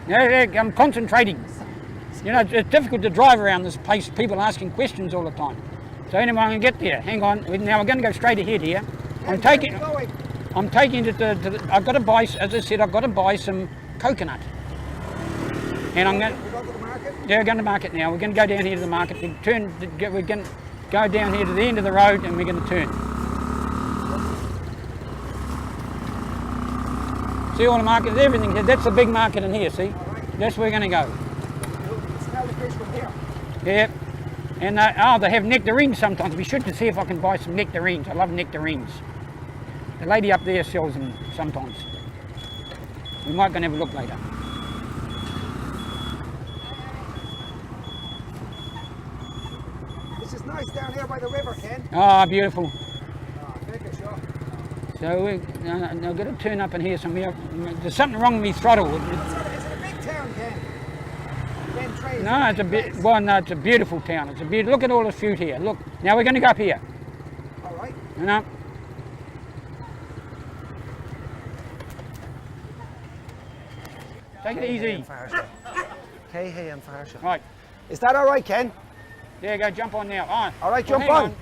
Yeah, I'm concentrating. You know, it's difficult to drive around this place, people asking questions all the time. So anyway, I'm going to get there. Hang on. Now we're going to go straight ahead here. I'm taking it to I've got to buy, as I said, I've got to buy some coconut. And I'm going to... We're going to the market? Yeah, we're going to market now. We're going to go down here to the market. We're going to go down here to the end of the road and we're going to turn. See all the markets, everything here. That's the big market in here, see? Right. That's where we're going to go. Smell the fish from here. Yeah. And they have nectarines sometimes. We should see if I can buy some nectarines. I love nectarines. The lady up there sells them sometimes. We might go and have a look later. This is nice down here by the river, Ken. Ah, beautiful. Oh, take a shot. So we're going to turn up in here somewhere. There's something wrong with me throttle. Is it a big town, Ken? Ben Tre. No, it's a bit. Well, no, it's a beautiful town. It's a beautiful. Look at all the fruit here. Look. Now we're going to go up here. All right. You know. Take it easy. Hey, and Farsha. Right. Is that all right, Ken? There you go. Jump on now. On. All right, Well, jump hang on.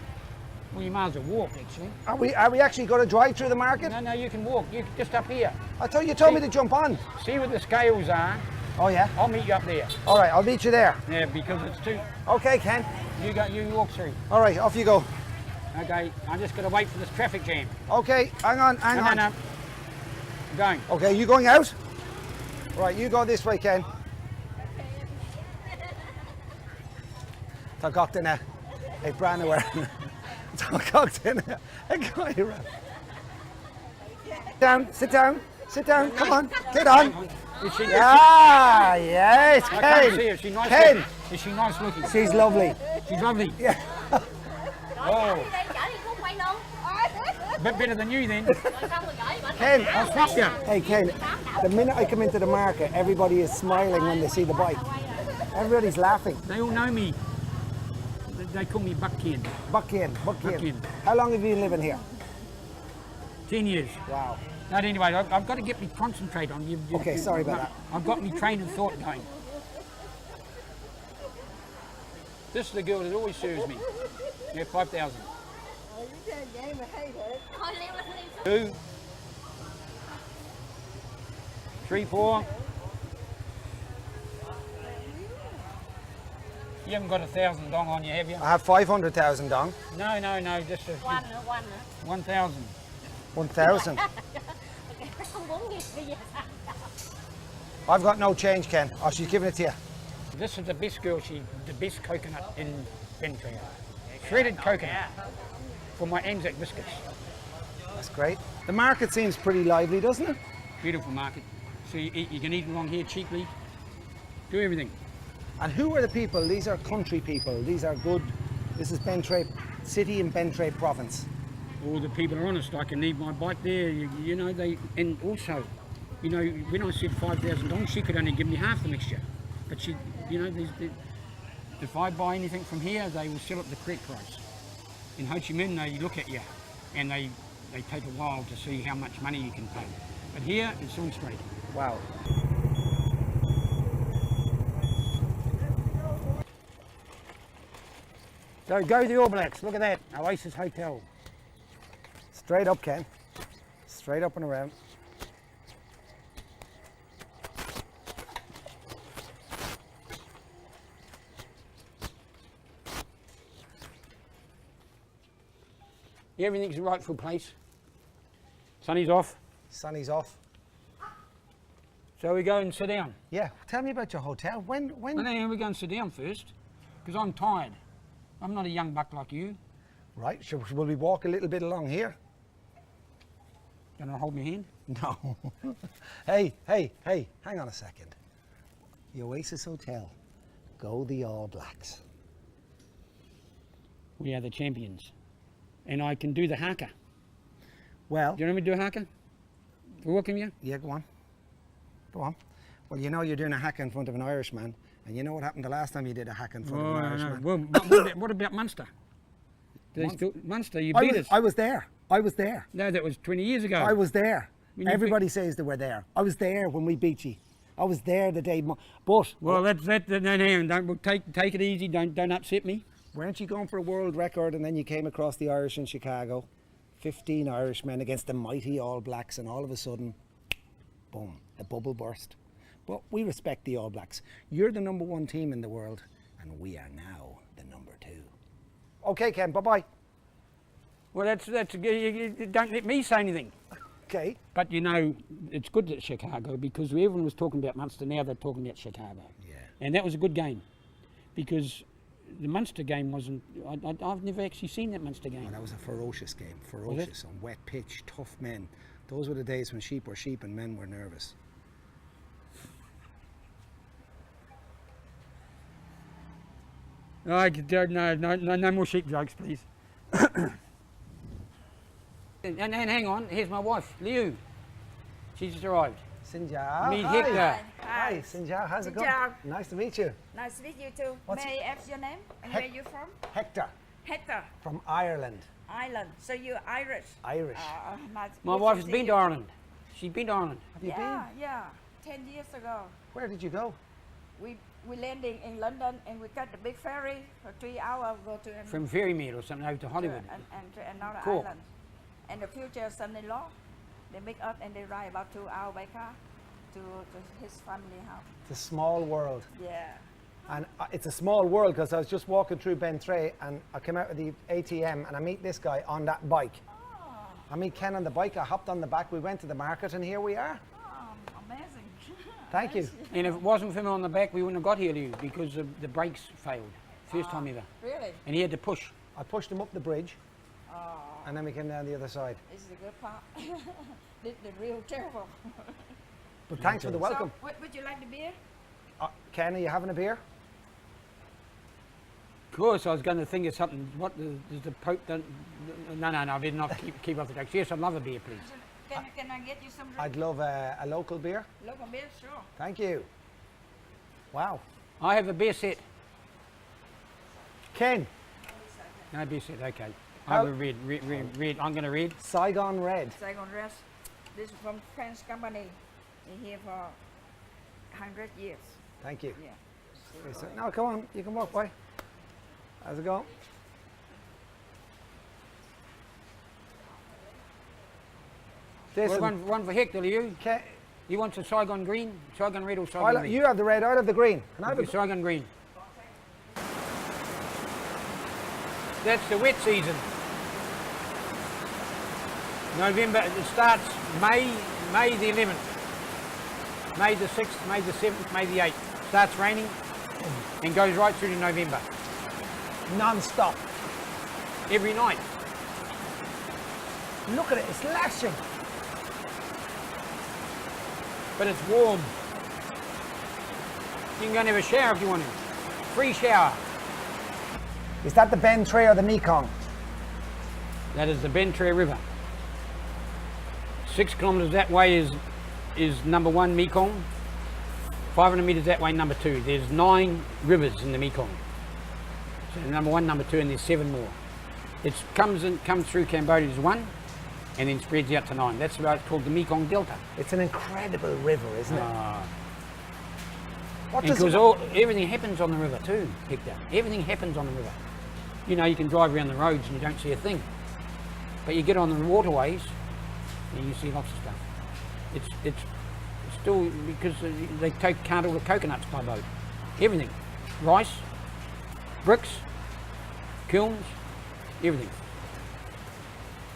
Well, you might as well walk, actually. Are we actually going to drive through the market? No, you can walk. You just up here. I thought you told me to jump on. See what the scales are. Oh yeah. I'll meet you up there. All right, I'll meet you there. Yeah, because it's too. Okay, Ken. You walk through. All right, off you go. Okay. I'm just going to wait for this traffic jam. Okay, hang on. No. I'm going. Okay, you going out? Right, you go this way, Ken. Tá gach duine ag breanúir. Tá gach duine ag gaiire. Sit down, come on, get on. Is she, Yes, I can't see Ken. her. Is she nice Ken. looking? Is she nice looking? She's lovely. She's lovely. Yeah. Oh. A bit better than you then. Ken, I'll swap you. hey Ken, the minute I come into the market, everybody is smiling when they see the bike. Everybody's laughing. They all know me. They call me Buck Ken. Buck in. Ken. How long have you been living here? 10 years. Wow. But anyway, I've got to get me concentrate on you. Okay, sorry about that. I've got me train of thought going. This is the girl that always serves me. Yeah, 5,000. 2, 3, 4. You haven't got 1,000 dong on you, have you? I have 500,000 dong. No, just a 1,000. 1,000. I've got no change, Ken. Oh, she's giving it to you. This is the best girl, the best coconut in Ben Tre. Shredded coconut for my Anzac biscuits. That's great. The market seems pretty lively, doesn't it? Beautiful market. So you can eat along here cheaply. Do everything. And who are the people? These are country people. These are good. This is Ben Tre City in Ben Tre Province. All the people are honest. I can leave my bike there. You know, and also, you know, when I said 5,000 dong, she could only give me half the mixture. But she, you know, if I buy anything from here, they will sell it the correct price. In Ho Chi Minh, they look at you and they take a while to see how much money you can pay. But here, it's all straight. Wow. So go the All Blacks. Look at that, Oasis Hotel. Straight up, Ken. Straight up and around. Everything's the rightful place. Sunny's off. Sunny's off. So we go and sit down. Yeah. Tell me about your hotel. When? No, we go and sit down first, because I'm tired. I'm not a young buck like you. Right. Will we walk a little bit along here? Can I hold my hand? No. Hey. Hang on a second. The Oasis Hotel. Go the All Blacks. We are the champions. And I can do the haka. Well. Do you know me do a haka? For welcome you? Yeah, go on. Go on. Well, you know you're doing a haka in front of an Irishman, and you know what happened the last time you did a haka in front of an Irishman? Well, what about Munster? Munster, you beat us. I was there. No, that was 20 years ago. I was there. Everybody says they were there. I was there when we beat you. I was there the day, but Well, that's that. No, don't take it easy. Don't upset me. weren't you going for a world record and then you came across the Irish in Chicago? 15 Irishmen against the mighty All Blacks, and all of a sudden, boom, the bubble burst. But we respect the All Blacks. You're the #1 team in the world, and we are now the #2. Okay, Ken, bye-bye. Well, that's don't let me say anything. Okay. But you know, it's good at Chicago because everyone was talking about Munster. Now they're talking about Chicago. Yeah. And that was a good game because the Munster game wasn't. I've never actually seen that Munster game. Oh, that was a ferocious game. Ferocious on wet pitch, tough men. Those were the days when sheep were sheep and men were nervous. No more sheep jokes, please. and hang on, here's my wife, Liu. She's just arrived. Sinjao. Meet Hi. Hector. Hi, Sinjao. How's it going? Sinjao. Nice to meet you. Nice to meet you too. What's- May I ask your name and where you from? Hector Hector, from Ireland. Ireland. So you're Irish. Irish. Nice. My good wife to has see been you. to Ireland. She's been to Ireland. Have you Yeah, yeah. 10 years ago, been? Where did you go? we landing in London and we got the big ferry for 3 hours go to From Ferrymead or something over to Hollywood. and to another Cool. island. And the future son-in-law, they make up and they ride about 2 hours by car to his family house. It's a small world. Yeah. And it's a small world because I was just walking through Ben Tre and I came out of the ATM and I meet this guy on that bike. Oh, I meet Ken on the bike, I hopped on the back, we went to the market and here we are. amazing. Thank you. And if it wasn't for him on the back, we wouldn't have got here, Liu, because the brakes failed. First time ever. Really? And he had to push. I pushed him up the bridge Oh, and then we came down the other side. this is the good part. the real terrible. But thanks for the welcome. So, would you like the beer? Ken, are you having a beer? Of course, I was going to think of something. What does the Pope done? No, I better not keep up the jokes. Yes, I'd love a beer, please. Can I get you some drink? I'd love a local beer. Local beer? Sure. Thank you. Wow. I have a beer set. Ken, No beer set, okay. I How- have a red. I'm going to read. Saigon Red. Saigon Rest. This is from French company. Been here for 100 years. Thank you. Yeah. No, come on, you can walk by. How's it going? Well, Listen, one for Hector, you. Ken, You want some Saigon green? Saigon red or I'll Saigon let- red? you have the red, I'll have the green. Can I have Okay, a, Saigon green. That's the wet season. November, it starts May the 11th. May the 6th, May the 7th, May the 8th. Starts raining and goes right through to November. non-stop? Every night. Look at it, it's lashing. But it's warm. You can go and have a shower if you want to. Free shower. Is that the Ben Tre or the Mekong? That is the Ben Tre River. 6 kilometres that way is #1 Mekong. 500 metres that way, #2. There's 9 rivers in the Mekong. So #1, #2, and there's 7 more. It comes through Cambodia as 1, and then spreads out to 9. That's why it's called the Mekong Delta. It's an incredible river, isn't it? What does Because it, everything happens on the river too, Hector. Everything happens on the river. You know, you can drive around the roads and you don't see a thing. But you get on the waterways and you see lots of stuff. It's still, because they can't all the coconuts by boat. Everything. Rice, bricks, kilns, everything.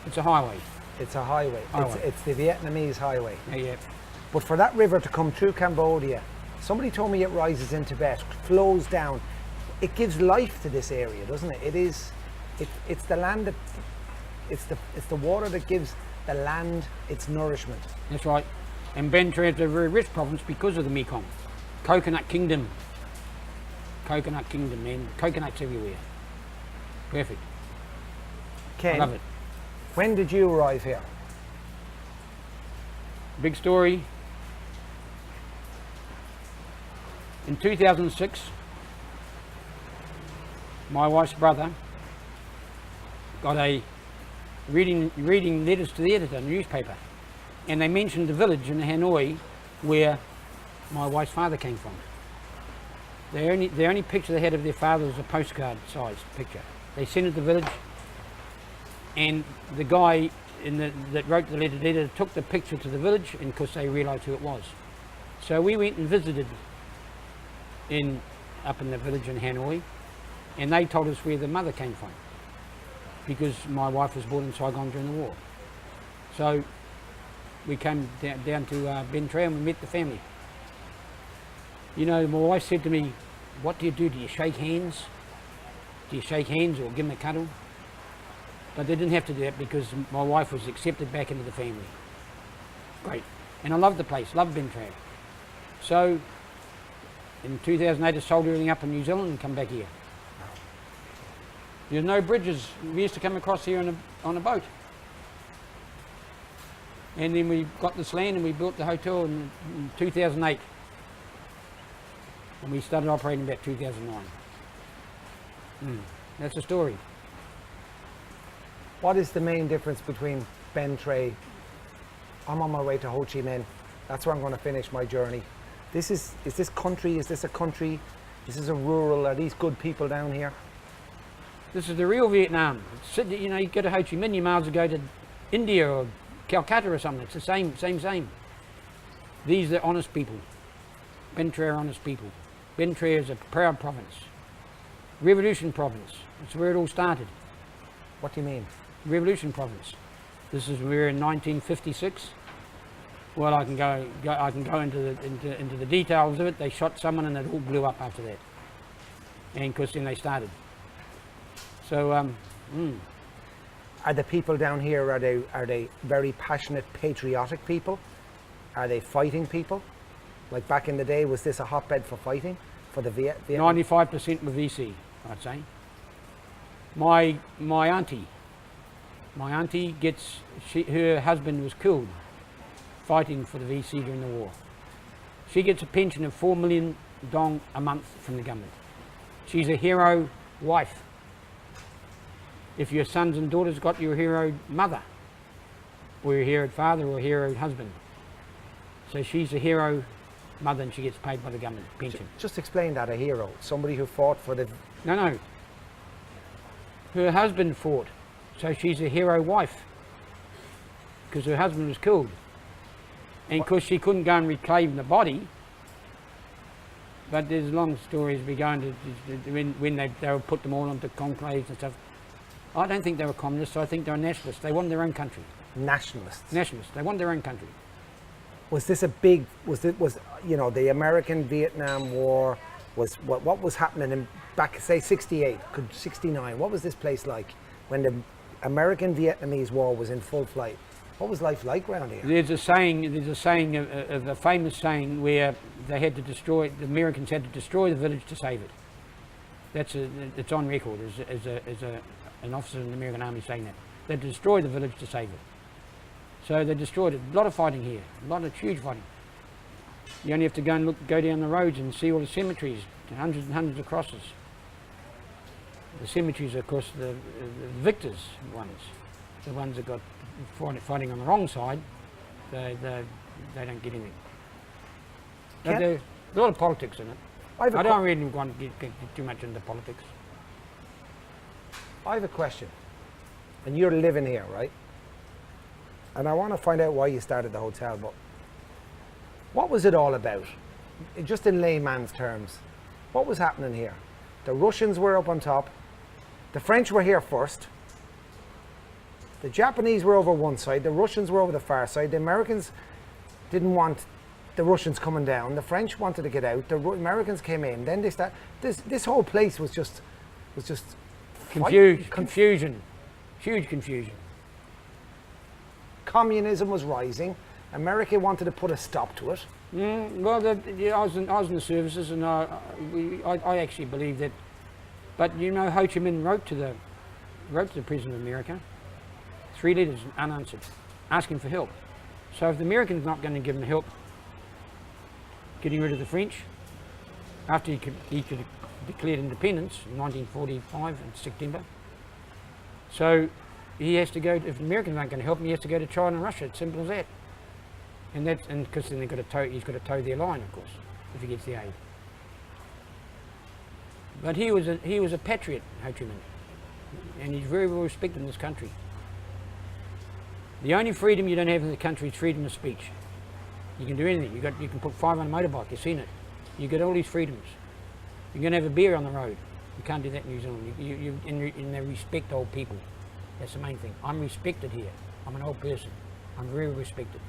It's a highway. it's a highway. Highway. It's the Vietnamese highway. Yeah. But for that river to come through Cambodia, somebody told me it rises in Tibet, flows down. It gives life to this area, doesn't it? It's the land that, it's the water that gives the land its nourishment. That's right. And Ben Tre is a very rich province because of the Mekong. Coconut Kingdom. Coconut Kingdom, man. Coconuts everywhere. Perfect. Ken, I love it. when did you arrive here? Big story. In 2006, my wife's brother got a reading letters to the editor in the newspaper, and they mentioned the village in Hanoi where my wife's father came from. The only picture they had of their father was a postcard size picture. They sent it to the village, and the guy that wrote the letter took the picture to the village, and of course they realised who it was. So we went and visited up in the village in Hanoi, and they told us where the mother came from, because my wife was born in Saigon during the war. So we came down to Ben Tre and we met the family. You know, my wife said to me, what do you do? Do you shake hands? Do you shake hands or give them a cuddle? But they didn't have to do that because my wife was accepted back into the family. Great. And I loved the place, loved Ben Tre. So in 2008 I sold everything up in New Zealand and come back here. There's no bridges. We used to come across here on a boat. And then we got this land and we built the hotel in 2008. And we started operating about 2009. That's the story. What is the main difference between Ben Tre? I'm on my way to Ho Chi Minh. That's where I'm going to finish my journey. Is this country? Is this a country? Is this a rural? Are these good people down here? This is the real Vietnam. You know, you go to Ho Chi Minh, you might as well go to India or Calcutta or something. It's the same. These are honest people. Ben Tre are honest people. Ben Tre is a proud province. Revolution province. That's where it all started. What do you mean? Revolution province. This is where in 1956. Well, I can go into the details of it. They shot someone and it all blew up after that. And of course then they started. So are the people down here, are they very passionate, patriotic people? Are they fighting people? Like back in the day, was this a hotbed for fighting? For the Vietnam? 95% were VC, I'd say. My auntie gets, her husband was killed fighting for the VC during the war. She gets a pension of 4 million dong a month from the government. She's a hero wife. If your sons and daughters got your hero mother, or your hero father, or hero husband. So she's a hero mother and she gets paid by the government pension. Just explain that, a hero. Somebody who fought for the... No. Her husband fought, so she's a hero wife. Because her husband was killed. And because she couldn't go and reclaim the body, but there's long stories we go into when they would put them all onto conclaves and stuff. I don't think they were communists, I think they were nationalists. They wanted their own country. Nationalists? Nationalists, they wanted their own country. Was this a big, was you know, the American-Vietnam War, what was happening in back, say 68, 69, what was this place like when the American-Vietnamese War was in full flight? What was life like around here? There's a saying, a famous saying where they had to destroy, the Americans had to destroy the village to save it. It's on record as an officer in the American Army saying that. They had to destroy the village to save it. So they destroyed it. A lot of fighting here, a lot of huge fighting. You only have to go and go down the roads and see all the cemeteries, hundreds and hundreds of crosses. The cemeteries are, of course, the victors' ones. The ones that got fighting on the wrong side, they don't get anything. There's a lot of politics in it. I don't really want to get too much into politics. I have a question, and you're living here, right? And I want to find out why you started the hotel, but what was it all about? Just in layman's terms, what was happening here? The Russians were up on top, the French were here first, the Japanese were over one side, the Russians were over the far side, the Americans didn't want the Russians coming down, the French wanted to get out, the Americans came in, then they started, this whole place was just Confusion, huge confusion. Communism was rising. America wanted to put a stop to it. Well, I was in the services, and I actually believe that. But you know, Ho Chi Minh wrote to the President of America, 3 letters unanswered, asking for help. So if the Americans not going to give him help, getting rid of the French, after he declared independence in 1945 in September. So he has to go, if the Americans aren't going to help him, he has to go to China and Russia. It's simple as that. And because then he's got to toe their line, of course, if he gets the aid. But he was a patriot, Ho Chi Minh, and he's very well respected in this country. The only freedom you don't have in the country is freedom of speech. You can do anything. You can put 5 on a motorbike. You've seen it. You get all these freedoms. You can have a beer on the road. You can't do that in New Zealand. And they respect old people. That's the main thing. I'm respected here. I'm an old person. I'm very respected,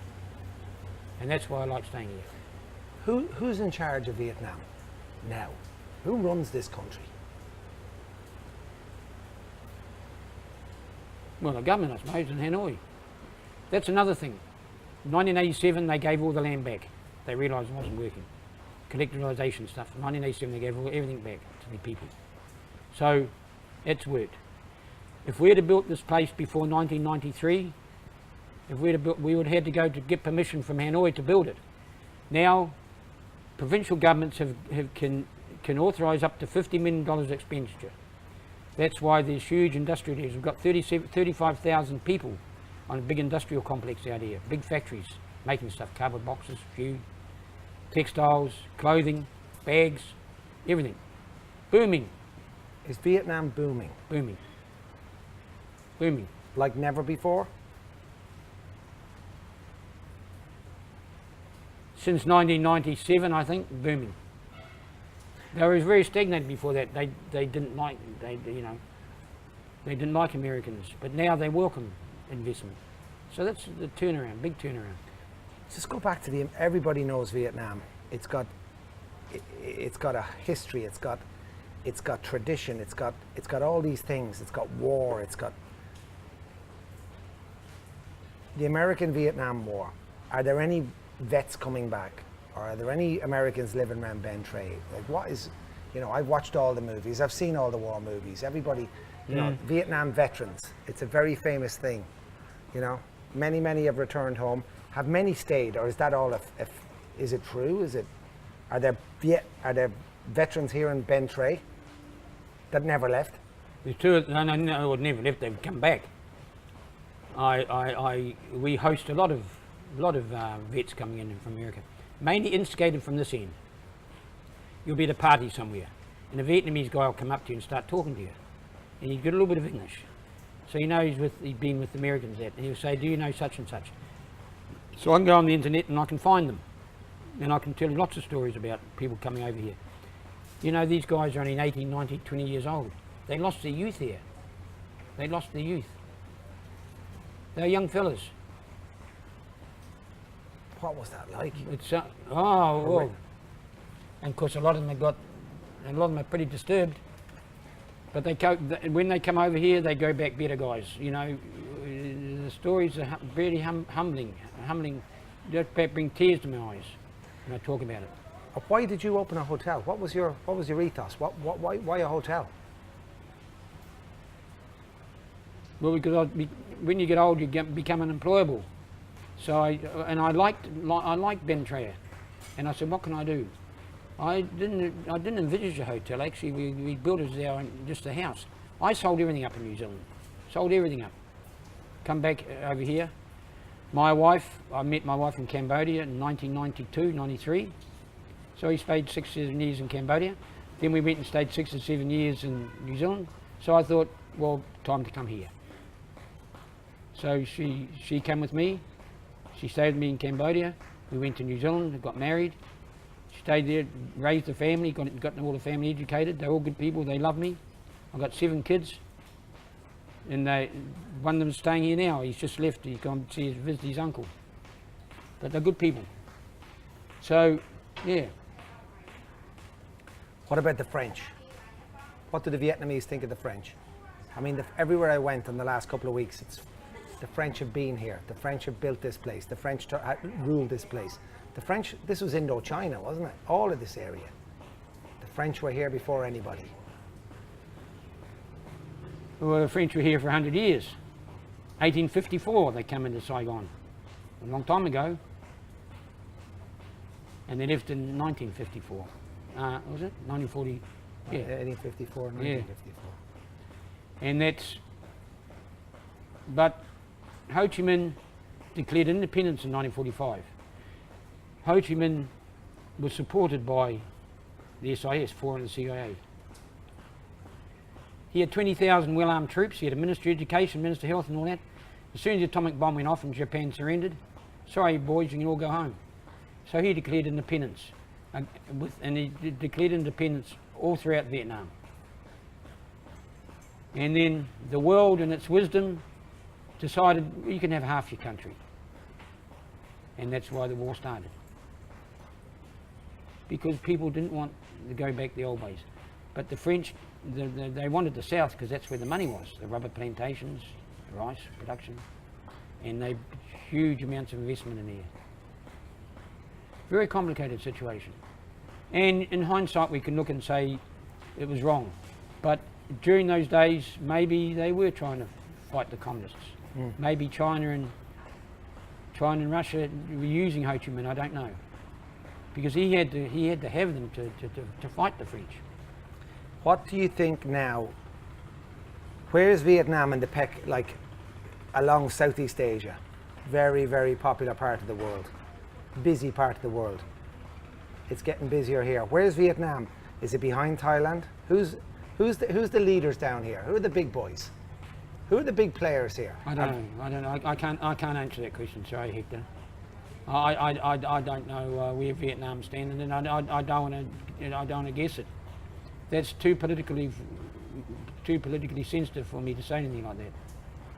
and that's why I like staying here. Who's in charge of Vietnam now? Who runs this country? Well, the government, I suppose, in Hanoi. That's another thing. In 1987, they gave all the land back. They realised it wasn't working. Collectivisation stuff. In 1987, they gave everything back to the people. So, it's worked. If we had built this place before 1993, we would have had to go to get permission from Hanoi to build it. Now, provincial governments can authorise up to $50 million expenditure. That's why there's huge industrial areas. We've got 35,000 people on a big industrial complex out here, big factories making stuff, cardboard boxes, food, textiles, clothing, bags, everything. Booming. Is Vietnam booming? Booming. Booming. Like never before? Since 1997, I think, booming. They were very stagnated before that. They didn't like they didn't like Americans, but now they welcome investment. So that's the turnaround, big turnaround. Just go back to everybody knows Vietnam. It's got a history. It's got tradition. It's got all these things. It's got war. It's got the American-Vietnam War. Are there any vets coming back? Or are there any Americans living around Ben Tre? Like, what is, I've watched all the movies. I've seen all the war movies. Everybody, Vietnam veterans. It's a very famous thing. Many have returned home. Have many stayed, or is that all? Is it true? Are there veterans here in Ben Tre that never left? There's two. No, never left. They've come back. We host a lot of vets coming in from America, mainly instigated from this end. You'll be at a party somewhere, and a Vietnamese guy will come up to you and start talking to you, and he's got a little bit of English, so he's been with Americans and he'll say, "Do you know such and such?" So I can go on the internet and I can find them, and I can tell lots of stories about people coming over here. These guys are only 18, 19, 20 years old. They lost their youth here. They lost their youth. They're young fellas. What was that like? It's well, and of course a lot of them are pretty disturbed. But when they come over here, they go back better guys. The stories are really humbling. Just bring tears to my eyes when I talk about it. Why did you open a hotel? What was your ethos? Why a hotel? Well, because when you get old, you become unemployable. So I liked Ben Tre, and I said, what can I do? I didn't envisage a hotel. Actually, we built it as just a house. I sold everything up in New Zealand. Sold everything up. Come back over here. I met my wife in Cambodia in 1992, 93. So he stayed 6 or 7 years in Cambodia. Then we went and stayed 6 or 7 years in New Zealand. So I thought, well, time to come here. So she came with me. She stayed with me in Cambodia. We went to New Zealand, got married. She stayed there, raised a family, got all the family educated. They're all good people, they love me. I've got 7 kids. And one of them's staying here now. He's just left, he's gone to visit his uncle. But they're good people. So, yeah. What about the French? What do the Vietnamese think of the French? I mean, everywhere I went in the last couple of weeks, the French have been here. The French have built this place. The French ruled this place. The French, this was Indochina, wasn't it? All of this area. The French were here before anybody. Well, the French were here for 100 years. 1854 they came into Saigon, a long time ago. And they left in 1954. Was it? 1940? Yeah. 1854, 1954. Yeah. But Ho Chi Minh declared independence in 1945. Ho Chi Minh was supported by the SIS, foreign the CIA. He had 20,000 well-armed troops. He had a Ministry of Education, Minister of Health and all that. As soon as the atomic bomb went off and Japan surrendered, sorry boys, you can all go home. So he declared independence. And he declared independence all throughout Vietnam. And then the world in its wisdom decided you can have half your country. And that's why the war started. Because people didn't want to go back the old ways. But the French, they wanted the south because that's where the money was. The rubber plantations, the rice production, and they huge amounts of investment in there. Very complicated situation. And in hindsight we can look and say it was wrong. But during those days maybe they were trying to fight the communists. Maybe China and Russia were using Ho Chi Minh, I don't know. Because he had to have them to fight the French. What do you think now? Where is Vietnam in the like along Southeast Asia? Very, very popular part of the world. Busy part of the world. It's getting busier here. Where's Vietnam? Is it behind Thailand? Who's the leaders down here? Who are the big boys? Who are the big players here? I don't know. I can't answer that question. Sorry, Hector. I don't know where Vietnam's standing, and I don't want to guess it. That's too politically sensitive for me to say anything like that.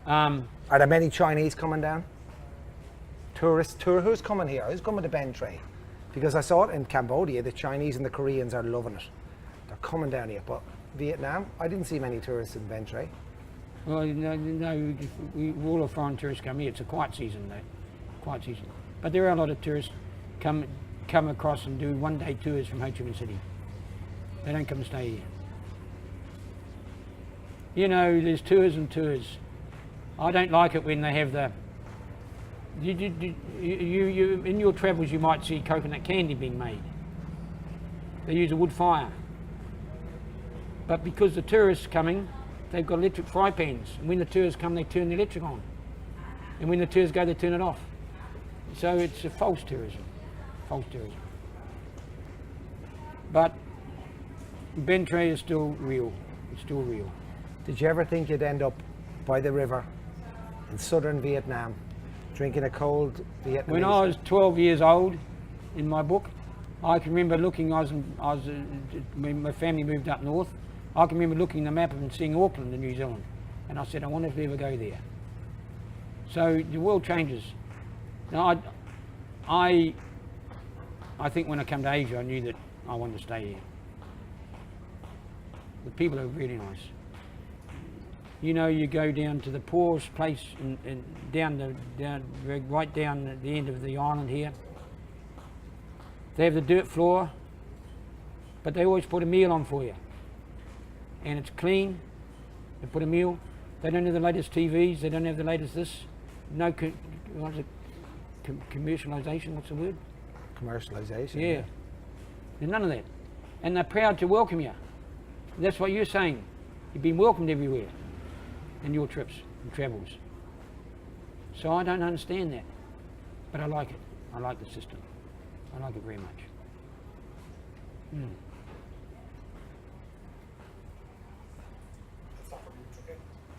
Are there many Chinese coming down? Tourists? Who's coming here? Who's coming to Ben Tre? Because I saw it in Cambodia, the Chinese and the Koreans are loving it. They're coming down here. But Vietnam, I didn't see many tourists in Ben Tre. Well, no, all the foreign tourists come here. It's a quiet season, though. Quiet season. But there are a lot of tourists come across and do one-day tours from Ho Chi Minh City. They don't come and stay here. You know, there's tours and tours. I don't like it when they have the... You in your travels you might see coconut candy being made. They use a wood fire. But because the tourists coming, they've got electric fry pans. And when the tourists come, they turn the electric on. And when the tourists go, they turn it off. So it's a false tourism. False tourism. But Ben Tre is still real. It's still real. Did you ever think you'd end up by the river in southern Vietnam, drinking a cold Vietnamese? When I was 12 years old, in my book, I can remember looking. When my family moved up north, I can remember looking at the map and seeing Auckland in New Zealand, and I said, I wonder if we ever go there. So the world changes. Now, I think when I come to Asia, I knew that I wanted to stay here. The people are really nice. You know, you go down to the poorest place and right down at the end of the island here. They have the dirt floor, but they always put a meal on for you. And it's clean. They put a meal. They don't have the latest TVs. They don't have the latest this. No, what is it? Commercialisation, what's the word? Commercialisation. Yeah. There's none of that. And they're proud to welcome you. That's what you're saying. You've been welcomed everywhere in your trips and travels. So I don't understand that. But I like it. I like the system. I like it very much.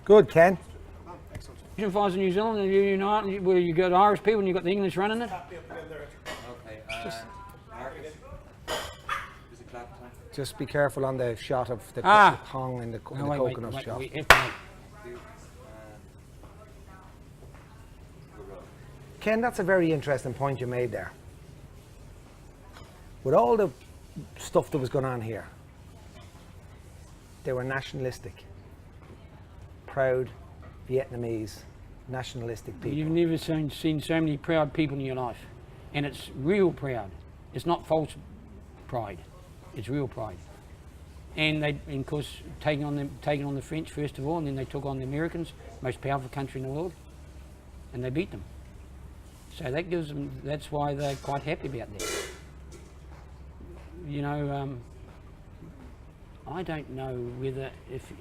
Good, Ken. Excellent. If I was in New Zealand and you know, where you got Irish people and you got the English running it. Okay, Marcus. Is it clap time? Just be careful on the shot of the Hong and the coconut shot. Ken, that's a very interesting point you made there. With all the stuff that was going on here, they were nationalistic, proud Vietnamese, nationalistic people. You've never seen so many proud people in your life, and it's real proud. It's not false pride. It's real pride. And they, of course, taking on the French first of all, and then they took on the Americans, most powerful country in the world, and they beat them. So that gives them. That's why they're quite happy about that. You know, I don't know whether if.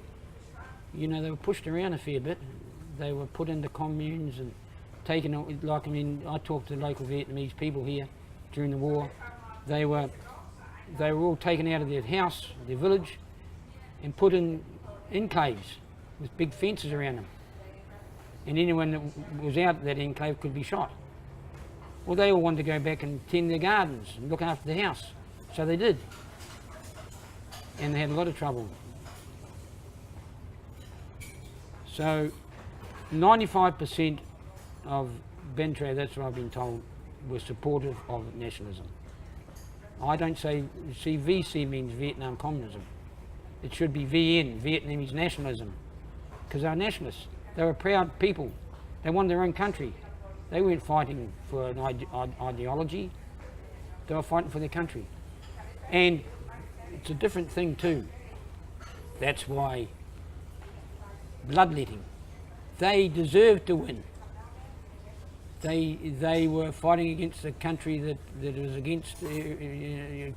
You know, they were pushed around a fair bit. They were put into communes and taken, like, I mean, I talked to local Vietnamese people here, during the war, they were all taken out of their house, their village, and put in enclaves with big fences around them. And anyone that was out that enclave could be shot. Well, they all wanted to go back and tend their gardens and look after the house. So they did. And they had a lot of trouble. So 95% of Ben Tre, that's what I've been told, were supportive of nationalism. I don't see VC means Vietnam Communism. It should be VN, Vietnamese nationalism, because they're nationalists. They were proud people. They wanted their own country. They weren't fighting for an ideology. They were fighting for their country. And it's a different thing too. That's why bloodletting. They deserved to win. They were fighting against a country that was against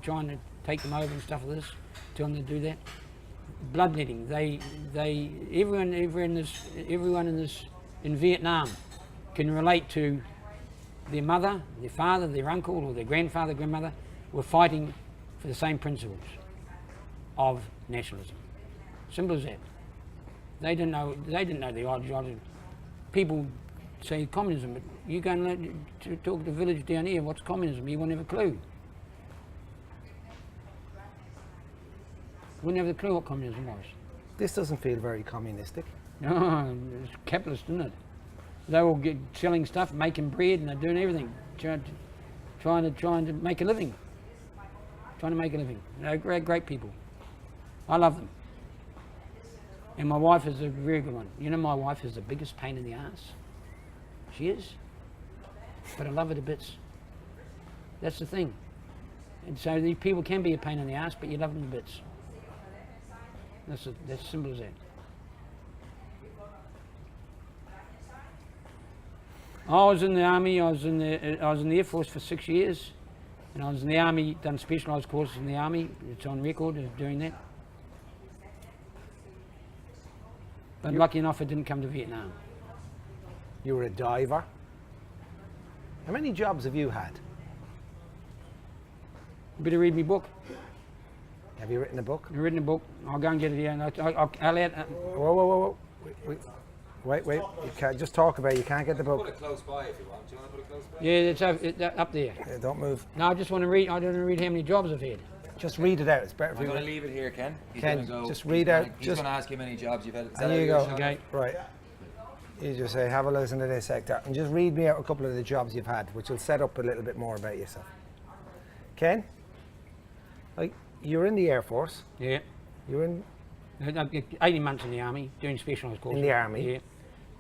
trying to take them over and stuff like this, telling them to do that. Bloodletting. Everyone in Vietnam can relate to their mother, their father, their uncle, or their grandfather, grandmother were fighting for the same principles of nationalism. Simple as that. They didn't know the ideology. People say communism, but you go and talk to the village down here, what's communism? You won't have a clue. Wouldn't have a clue what communism was. This doesn't feel very communistic. No, it's capitalist, isn't it? They all get selling stuff, making bread, and they're doing everything, trying to make a living. Trying to make a living. They're great people. I love them. And my wife is a very good one. You know, my wife is the biggest pain in the ass. She is. But I love her to bits. That's the thing. And so these people can be a pain in the ass, but you love them to bits. That's simple as that. I was in the army. I was in the Air Force for 6 years, and I was in the army. Done specialised courses in the army. It's on record of doing that. But lucky enough, I didn't come to Vietnam. You were a diver. How many jobs have you had? You better read me book. Have you written a book? I've written a book. I'll go and get it here. And I'll add. Whoa. Wait. You can't just talk about it. You can't get the book. Put it close by if you want. Do you want to put it close by? Yeah, it's up there. Yeah, don't move. No, I just want to read. I don't want to read how many jobs I've had. Just read it out. It's better for I'm you. going to leave it here, Ken. Ken, just read out. He's going to ask you how many jobs you've had. Is that There you how go. you're Okay. Right. You just say, have a listen to this, Hector, and just read me out a couple of the jobs you've had, which will set up a little bit more about yourself. Ken, like you're in the Air Force. Yeah. You're in 18 months in the army, doing specialised courses. the army.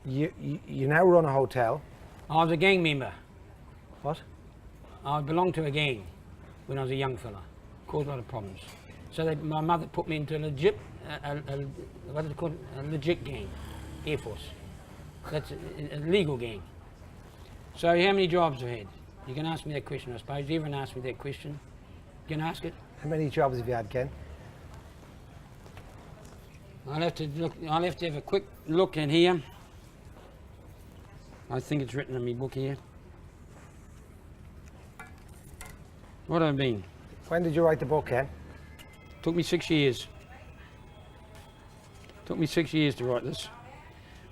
Yeah. You now run a hotel. I was a gang member. What? I belonged to a gang when I was a young fella. Caused a lot of problems. So my mother put me into a legit, what is it called? A legit gang, Air Force. That's a legal gang. So how many jobs have I had? You can ask me that question, I suppose. Everyone asks me that question. You can ask it. How many jobs have you had, Ken? I'll have to have a quick look in here. I think it's written in my book here. What have I been? When did you write the book, Ken? Took me 6 years. Took me 6 years to write this.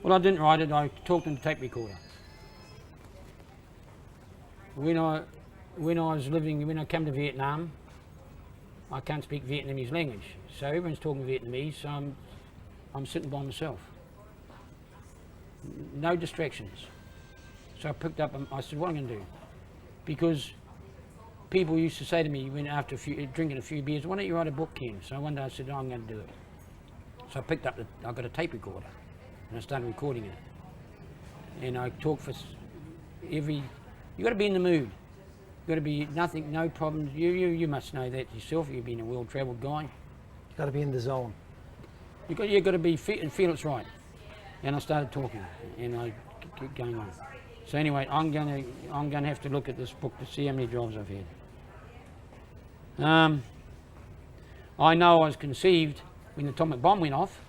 Well, I didn't write it. I talked on the tape recorder. When I came to Vietnam, I can't speak Vietnamese language, so everyone's talking Vietnamese. So I'm sitting by myself. No distractions. So I picked up. I said, "What am I going to do?" Because people used to say to me, when after drinking a few beers, "Why don't you write a book, Ken?" So one day I said, "I'm going to do it." So I picked up. I got a tape recorder, and I started recording it. And I talked for every. You got to be in the mood. You got to be no problems. You must know that yourself. You've been a well-travelled guy. You got to be in the zone. You got to be and feel it's right. And I started talking, and I kept going on. So anyway, I'm going to have to look at this book to see how many jobs I've had. I know I was conceived when the atomic bomb went off,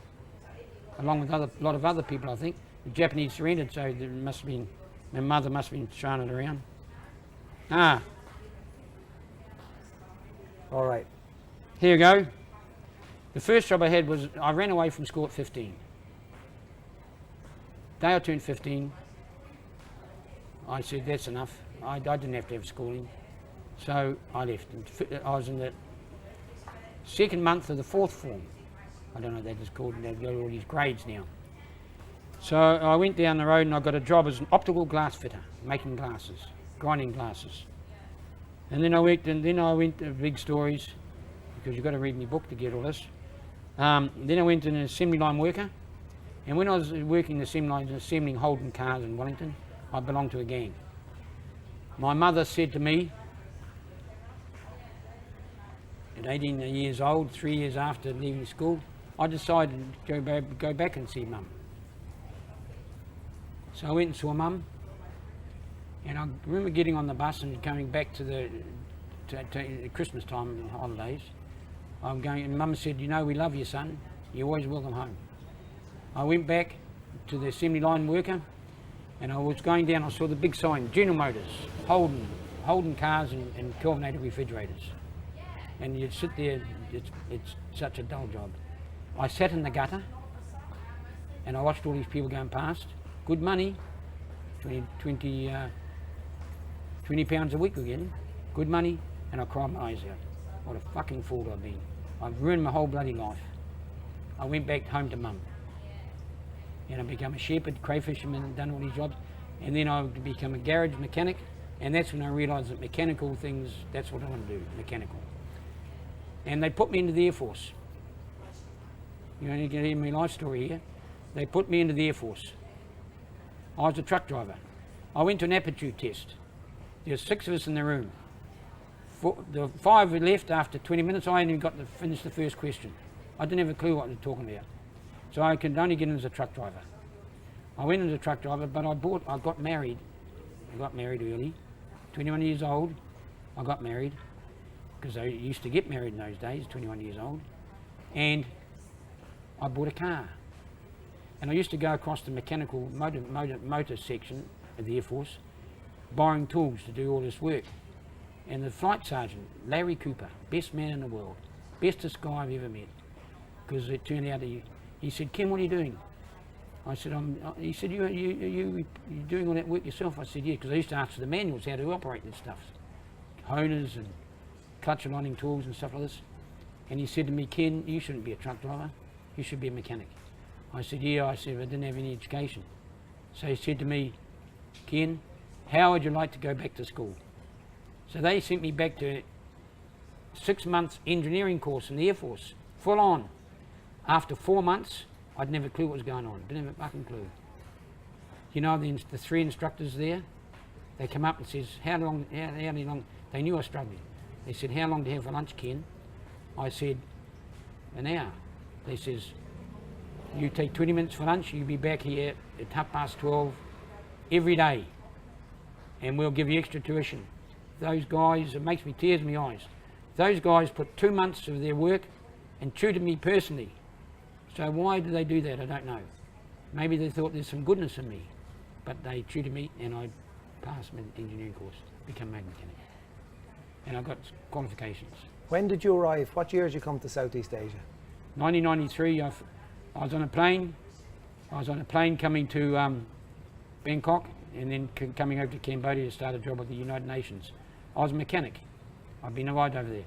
along with a lot of other people. I think the Japanese surrendered, so there must have been my mother must have been throwing it around. All right. Here we go. The first job I had was I ran away from school at 15. Day I turned 15, I said that's enough. I didn't have to have schooling, so I left. I was in the second month of the fourth form. I don't know what that is called, and they've got all these grades now. So I went down the road and I got a job as an optical glass fitter, making glasses, grinding glasses. And then I went to big stories, because you've got to read my book to get all this. Then I went to an assembly line worker, and when I was working the assembly line, assembling Holden cars in Wellington, I belonged to a gang. My mother said to me, at 18 years old, 3 years after leaving school, I decided to go back and see Mum. So I went and saw Mum, and I remember getting on the bus and coming back to Christmas time holidays. I'm going, and Mum said, "You know, we love you, son. You're always welcome home." I went back to the assembly line worker, and I was going down. I saw the big sign: General Motors, Holden cars, and Kelvinator refrigerators. And you'd sit there. It's such a dull job. I sat in the gutter, and I watched all these people going past. Good money, 20 pounds a week we're getting. Good money, and I cried my eyes out. What a fucking fool I've been. I've ruined my whole bloody life. I went back home to Mum. And I became a shepherd, crayfisherman, and done all these jobs. And then I became a garage mechanic, and that's when I realised that mechanical things, that's what I want to do, mechanical. And they put me into the Air Force. You know, you can hear my life story here. They put me into the Air Force. I was a truck driver. I went to an aptitude test. There were 6 of us in the room. The 5 were left after 20 minutes. I only got to finish the first question. I didn't have a clue what they were talking about. So I could only get in as a truck driver. I went as a truck driver, but I got married. I got married early, 21 years old. I got married, because I used to get married in those days, 21 years old. And I bought a car. And I used to go across the mechanical motor section of the Air Force, borrowing tools to do all this work. And the flight sergeant, Larry Cooper, best man in the world, bestest guy I've ever met, because it turned out he said, "Ken, what are you doing?" I said, he said, you doing all that work yourself? I said, yeah, because I used to ask for the manuals how to operate this stuff, honers and clutch aligning tools and stuff like this. And he said to me, "Ken, you shouldn't be a truck driver, you should be a mechanic." I said, yeah. I said, I didn't have any education. So he said to me, "Ken, how would you like to go back to school?" So they sent me back to 6 months engineering course in the Air Force, full on. After 4 months, I'd never a clue what was going on, didn't have a fucking clue. You know, the 3 instructors there, they come up and says, how long, they knew I was struggling. They said, "How long do you have for lunch, Ken?" I said, "An hour." They says, "You take 20 minutes for lunch, you'll be back here at 12:30 every day, and we'll give you extra tuition." Those guys, it makes me tears in my eyes. Those guys put 2 months of their work and tutored me personally. So why do they do that? I don't know. Maybe they thought there's some goodness in me, but they tutored me and I passed my engineering course, become a mechanic. And I got qualifications. When did you arrive? What year did you come to Southeast Asia? 1993, I was on a plane. I was on a plane coming to Bangkok, and then coming over to Cambodia to start a job with the United Nations. I was a mechanic. I've been right over there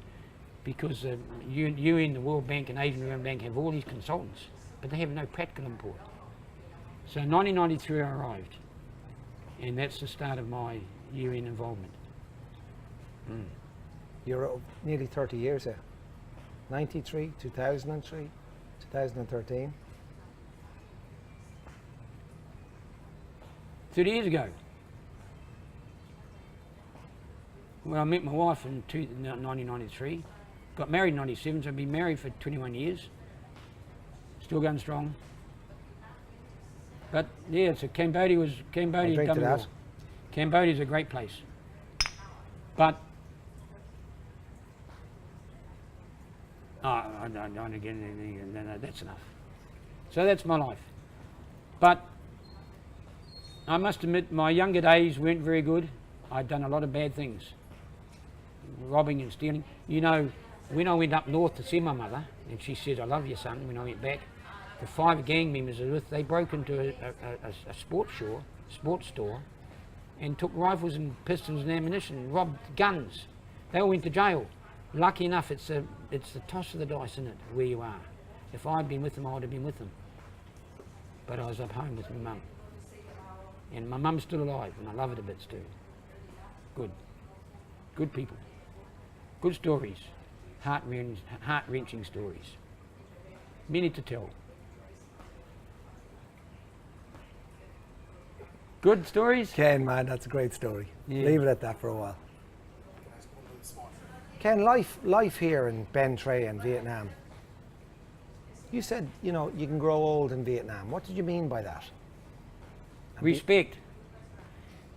because UN, the World Bank and Asian Development Bank have all these consultants, but they have no practical import. So in 1993 I arrived, and that's the start of my UN involvement. You're nearly 30 years there. 93, 2003, 2013. 30 years ago. Well, I met my wife in 1993, got married in 97, so I've been married for 21 years. Still going strong. But yeah, so Cambodia done well. Cambodia's a great place. But I don't again, no, that's enough. So that's my life. But I must admit my younger days weren't very good. I'd done a lot of bad things. Robbing and stealing. You know, when I went up north to see my mother, and she said, "I love you, son," when I went back, the 5 gang members I was with, they broke into a sports store, and took rifles and pistols and ammunition, robbed guns. They all went to jail. Lucky enough, it's the toss of the dice, isn't it, where you are. If I'd been with them, I would have been with them. But I was up home with my mum. And my mum's still alive, and I love her to bits too. Good. Good people. Good stories. Heart-wrenching stories. Many to tell. Good stories? Ken, man, that's a great story. Yeah. Leave it at that for a while. Ken, life here in Ben Tre in Vietnam. You said, you know, you can grow old in Vietnam. What did you mean by that? Respect.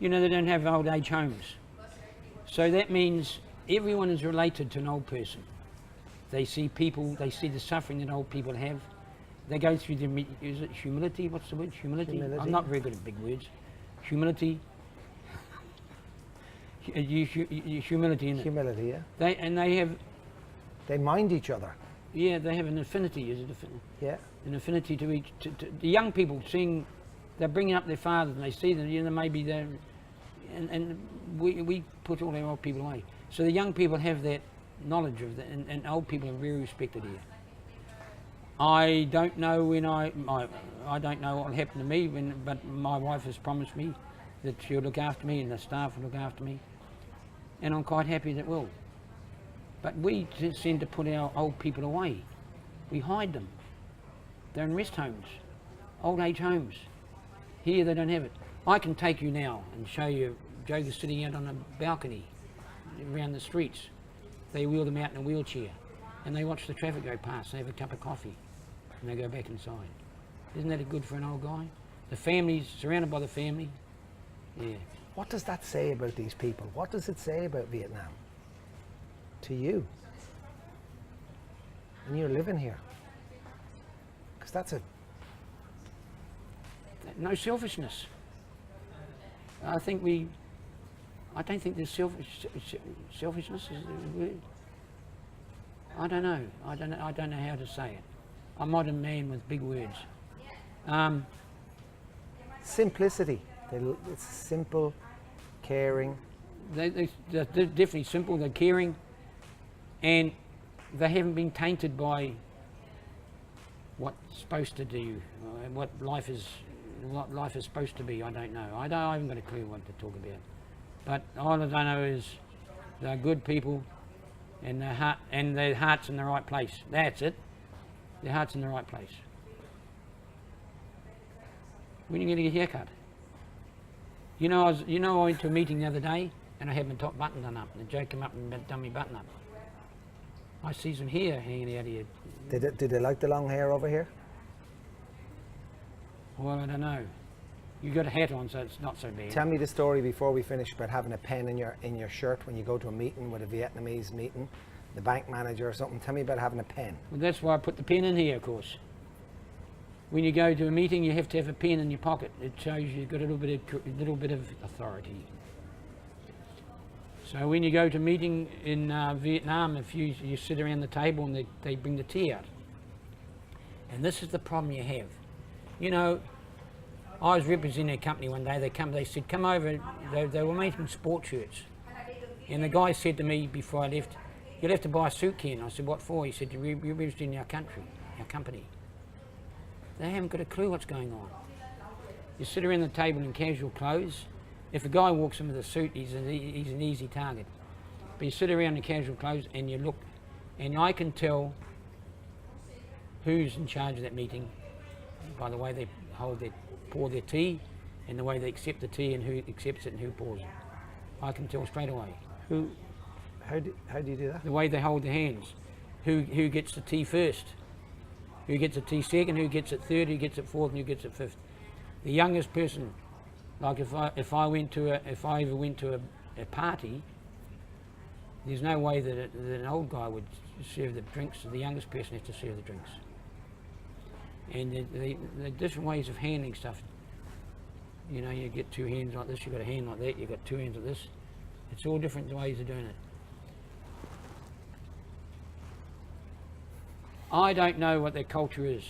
You know, they don't have old age homes. So that means everyone is related to an old person. They see people, they see the suffering that old people have. They go through the, is it humility? What's the word? Humility? I'm not very good at big words. Humility. Humility in it. Humility, yeah. They mind each other. Yeah, they have an affinity. Is it Yeah. an affinity to each? To the young people seeing, they're bringing up their fathers, and they see them. You know, maybe they're, and we put all our old people away. So the young people have that knowledge of that, and old people are very respected here. I don't know when I don't know what will happen to me, but my wife has promised me that she'll look after me and the staff will look after me, and I'm quite happy that will. But we tend to put our old people away. We hide them. They're in rest homes, old age homes. Here they don't have it. I can take you now and show you Joker's sitting out on a balcony around the streets. They wheel them out in a wheelchair and they watch the traffic go past. They have a cup of coffee and they go back inside. Isn't that good for an old guy? The family's surrounded by the family. Yeah. What does that say about these people? What does it say about Vietnam to you? And you're living here. Because that's a... No selfishness. I don't think there's selfishness is the word. I don't know how to say it. I'm not a man with big words. Simplicity. It's simple, caring. They're definitely simple, they're caring, and they haven't been tainted by what's supposed to do, what life is supposed to be. I don't know. I haven't got a clue what to talk about. But all I know is they're good people, and their heart's in the right place. That's it. Their heart's in the right place. When are you going to get a haircut? You know, I went to a meeting the other day, and I had my top button done up, and the Joe came up and done my button up. I see some hair hanging out here. Did they like the long hair over here? Well, I don't know. You got a hat on, so it's not so bad. Tell me the story before we finish about having a pen in your shirt when you go to a meeting with a Vietnamese meeting, the bank manager or something. Tell me about having a pen. Well, that's why I put the pen in here, of course. When you go to a meeting, you have to have a pen in your pocket. It shows you've got a little bit of authority. So when you go to a meeting in Vietnam, if you sit around the table and they bring the tea out. And this is the problem you have. You know, I was representing a company one day. They said, come over. They were making sports shirts. And the guy said to me before I left, you'll have to buy a suit, Ken. I said, what for? He said, you're representing our company. They haven't got a clue what's going on. You sit around the table in casual clothes. If a guy walks in with a suit, he's an easy target. But you sit around in casual clothes and you look, and I can tell who's in charge of that meeting by the way they pour their tea and the way they accept the tea and who accepts it and who pours it. I can tell straight away. How do you do that? The way they hold their hands. Who gets the tea first? Who gets the tea second? Who gets it third? Who gets it fourth? And who gets it fifth? The youngest person, like if I ever went to a party, there's no way that an old guy would serve the drinks. So the youngest person has to serve the drinks. And the different ways of handling stuff. You know, you get two hands like this, you've got a hand like that, you've got two hands like this. It's all different ways of doing it. I don't know what their culture is.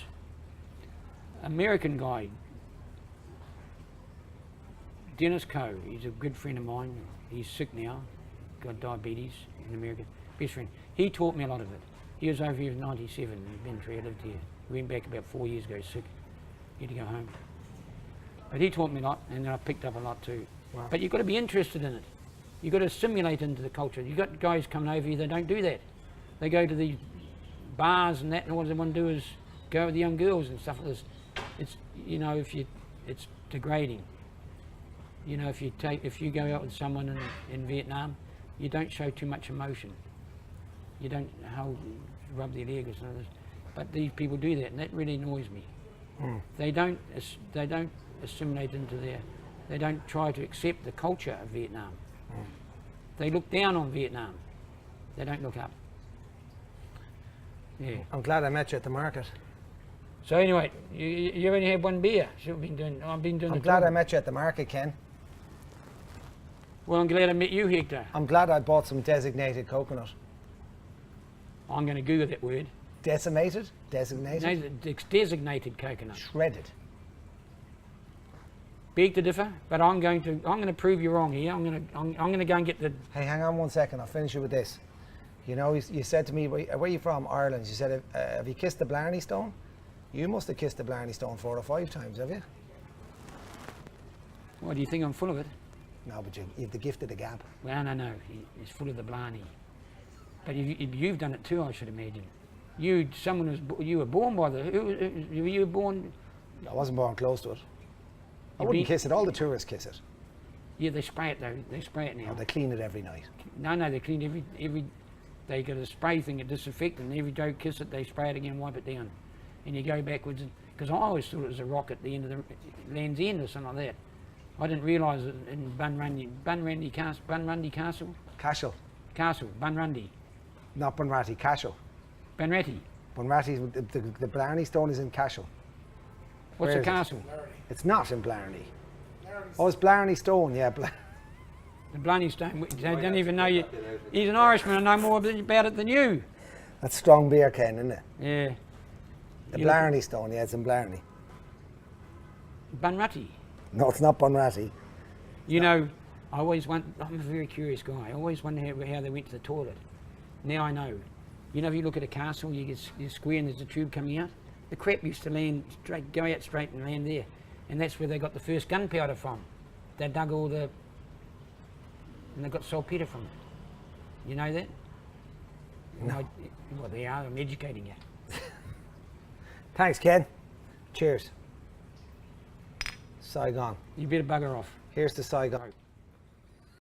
American guy, Dennis Coe, he's a good friend of mine. He's sick now, got diabetes in America. Best friend. He taught me a lot of it. He was over here in '97. Ben Tre lived here. He went back about 4 years ago, sick. He had to go home. But he taught me a lot, and then I picked up a lot too. Wow. But you've got to be interested in it. You've got to assimilate into the culture. You've got guys coming over here, they don't do that. They go to these bars and that, and all they want to do is go with the young girls and stuff like this. It's, you know, it's degrading. You know, if you go out with someone in Vietnam, you don't show too much emotion. You don't rub their leg or something. But these people do that, and that really annoys me. They don't assimilate into they don't try to accept the culture of Vietnam. They look down on Vietnam. They don't look up. Yeah. I'm glad I met you at the market. So anyway, you only had one beer. I've been doing I'm glad I met you at the market, Ken. Well, I'm glad I met you, Hector. I'm glad I bought some designated coconut. I'm going to Google that word. Decimated? Designated? No, it's designated coconut. Shredded. Beg to differ, but I'm going to prove you wrong here. I'm going to go and get the. Hey, hang on 1 second. I'll finish you with this. You know, you said to me, where are you from? Ireland. You said, have you kissed the Blarney Stone? You must have kissed the Blarney Stone 4 or 5 times, have you? What do you think? I'm full of it. No, but you have the gift of the gab. Well, no, it's full of the blarney. But you've done it too, I should imagine. You were born by you were born. I wasn't born close to it. I wouldn't kiss it. All the tourists kiss it. Yeah, they spray it though. They spray it now. Oh, they clean it every night. No, they clean every. They got a spray thing, a disinfectant. Every day kiss it, they spray it again, wipe it down, and you go backwards. Because I always thought it was a rock at the end of the Land's End or something like that. I didn't realise it in Bunrandy Castle. Castle, Bunrandy. Not Bunratty, Cashel. Bunratty. Bunratty, the Blarney Stone is in Cashel. What's Where a is it? castle? It's not in Blarney. Oh, it's Blarney Stone, yeah. The Blarney Stone. They don't even know you. He's an Irishman. I know more about it than you. That's strong beer, Ken, isn't it? Yeah. The Blarney Stone, yeah, it's in Blarney. Bunratty. No, it's not Bunratty. You know, I'm a very curious guy. I always wonder how they went to the toilet. Now I know. You know, if you look at a castle, you square and there's a tube coming out. The crap used to go out straight and land there. And that's where they got the first gunpowder from. They dug and they got saltpeter from it. You know that? No. Well, they are. I'm educating you. Thanks, Ken. Cheers. Saigon. You better bugger off. Here's to Saigon.